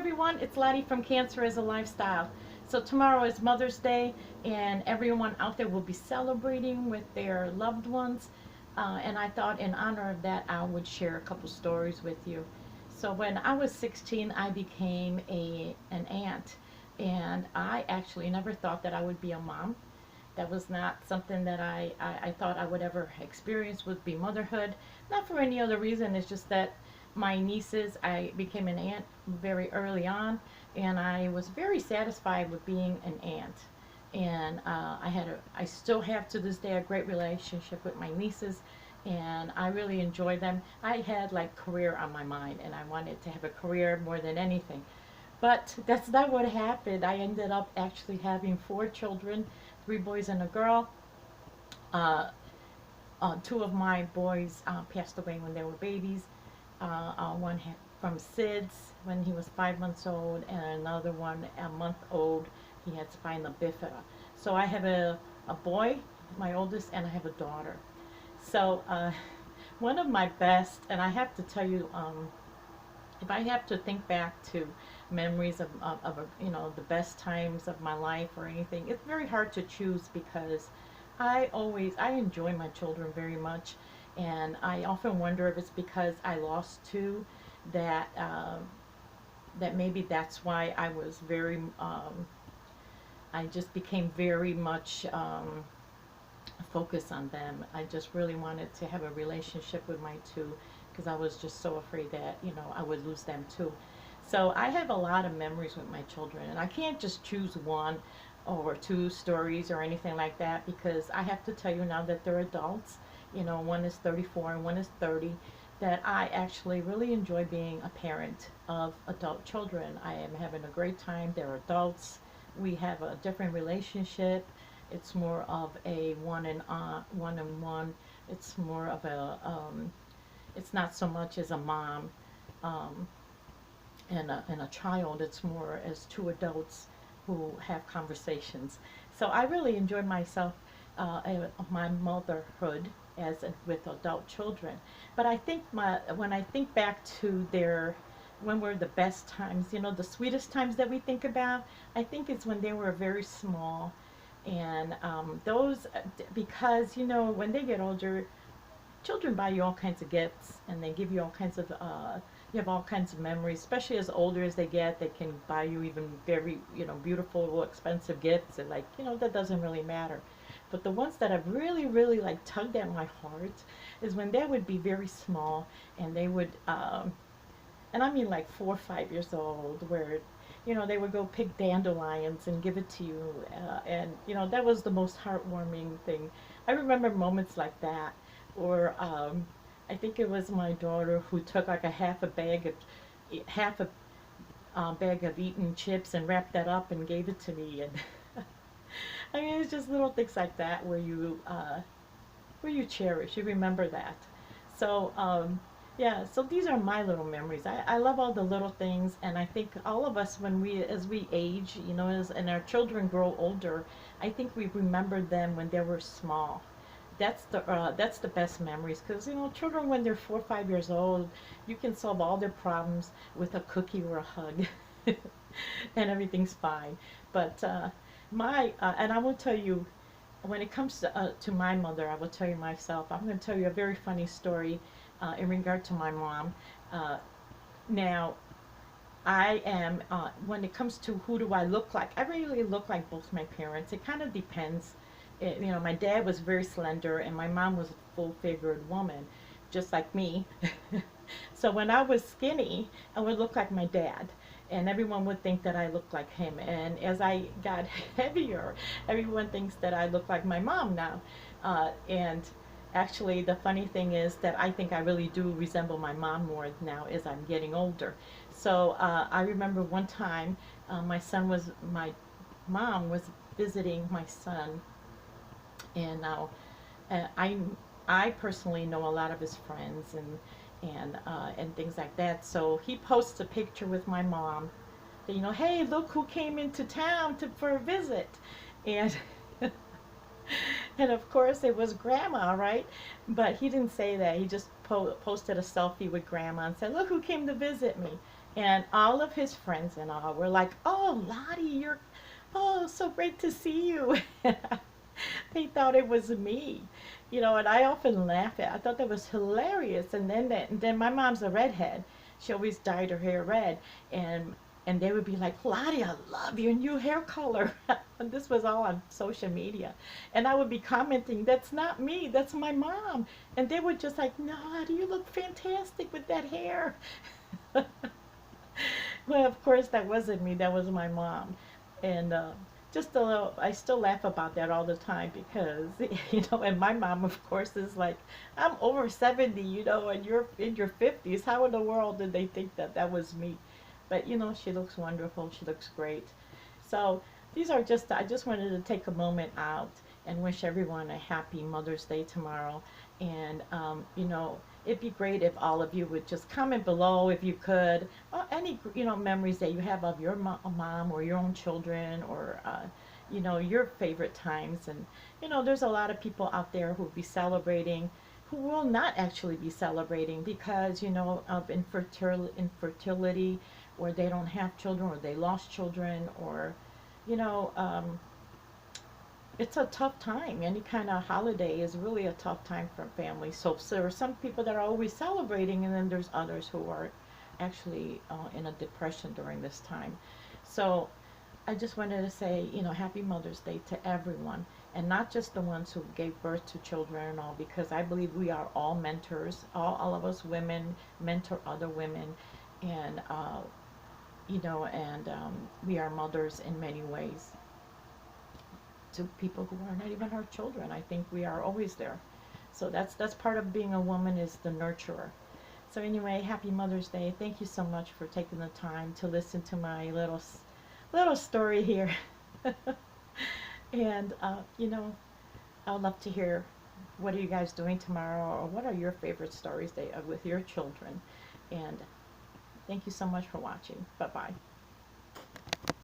everyone, it's Lottie from Cancer as a Lifestyle. So tomorrow is Mother's Day, and everyone out there will be celebrating with their loved ones. And I thought in honor of that, I would share a couple stories with you. So when I was 16, I became an aunt, and I actually never thought that I would be a mom. That was not something that I thought I would ever experience, would be motherhood. Not for any other reason, it's just that my nieces, I became an aunt very early on, and I was very satisfied with being an aunt. And I still have to this day a great relationship with my nieces, and I really enjoy them. I had like career on my mind, and I wanted to have a career more than anything. But that's not what happened. I ended up actually having four children, three boys and a girl. Uh, Two of my boys passed away when they were babies. One had from SIDS when he was 5 months old, and another one a month old. He had spina bifida. So I have a boy, my oldest, and I have a daughter. So one of my best, and I have to tell you, if I have to think back to memories of the best times of my life or anything, it's very hard to choose because I enjoy my children very much, and I often wonder if it's because I lost two that that maybe that's why I was very I just became very much focused on them. I just really wanted to have a relationship with my two because I was just so afraid that I would lose them too. So I have a lot of memories with my children, and I can't just choose one or two stories or anything like that because I have to tell you now that they're adults. One is 34 and one is 30, that I actually really enjoy being a parent of adult children. I am having a great time. They're adults. We have a different relationship. It's more of a one-on-one. It's more of it's not so much as a mom um, and a child. It's more as two adults who have conversations. So I really enjoy myself, my motherhood with adult children. But I think when I think back to when were the best times, the sweetest times that we think about, I think it's when they were very small. And those, because, when they get older, children buy you all kinds of gifts, and they give you all kinds of you have all kinds of memories, especially as older as they get. They can buy you even very beautiful expensive gifts, and that doesn't really matter. But the ones that have really really like tugged at my heart is when they would be very small, and they would and I mean like 4 or 5 years old, where they would go pick dandelions and give it to you, and that was the most heartwarming thing. I remember moments like that. Or I think it was my daughter who took like a half a bag of eaten chips and wrapped that up and gave it to me. And I mean, it's just little things like that where you cherish, you remember that. So yeah, so these are my little memories. I love all the little things, and I think all of us, as we age, and our children grow older, I think we remember them when they were small. That's the best memories, because children, when they're 4 or 5 years old, you can solve all their problems with a cookie or a hug, and everything's fine. But and I will tell you, when it comes to my mother, I will tell you myself. I'm going to tell you a very funny story in regard to my mom. Now, I am when it comes to who do I look like, I really look like both my parents. It kind of depends. My dad was very slender, and my mom was a full-figured woman, just like me. So when I was skinny, I would look like my dad, and everyone would think that I looked like him. And as I got heavier, everyone thinks that I look like my mom now. And actually, the funny thing is that I think I really do resemble my mom more now as I'm getting older. So I remember one time, my mom was visiting my son, and now I personally know a lot of his friends and things like that. So he posts a picture with my mom. That, hey, look who came into town for a visit, and and of course it was Grandma, right? But he didn't say that. He just posted a selfie with Grandma and said, look who came to visit me. And all of his friends and all were like, "Oh, Lottie, oh, so great to see you." They thought it was me, and I often laugh at. I thought that was hilarious. And then my mom's a redhead. She always dyed her hair red, and and they would be like, "Lottie, I love your new hair color." And this was all on social media, and I would be commenting, "That's not me. That's my mom." And they were just like, "No, Lottie, you look fantastic with that hair." Well, of course, that wasn't me. That was my mom. And just a little, I still laugh about that all the time because, and my mom, of course, is like, "I'm over 70, and you're in your 50s. How in the world did they think that that was me?" But, she looks wonderful. She looks great. So I just wanted to take a moment out and wish everyone a happy Mother's Day tomorrow. And, it'd be great if all of you would just comment below if you could, any, memories that you have of your mom or your own children, or, your favorite times. And, there's a lot of people out there who will be celebrating, who will not actually be celebrating because, of infertility, or they don't have children, or they lost children, or, you know, um, it's a tough time. Any kind of holiday is really a tough time for families. So there are some people that are always celebrating, and then there's others who are actually in a depression during this time. So I just wanted to say, Happy Mother's Day to everyone, and not just the ones who gave birth to children and all, because I believe we are all mentors. All of us women mentor other women, and we are mothers in many ways to people who are not even our children. I think we are always there. So that's part of being a woman, is the nurturer. So anyway, happy Mother's Day. Thank you so much for taking the time to listen to my little story here. And I would love to hear, what are you guys doing tomorrow, or what are your favorite stories with your children. And thank you so much for watching. Bye bye.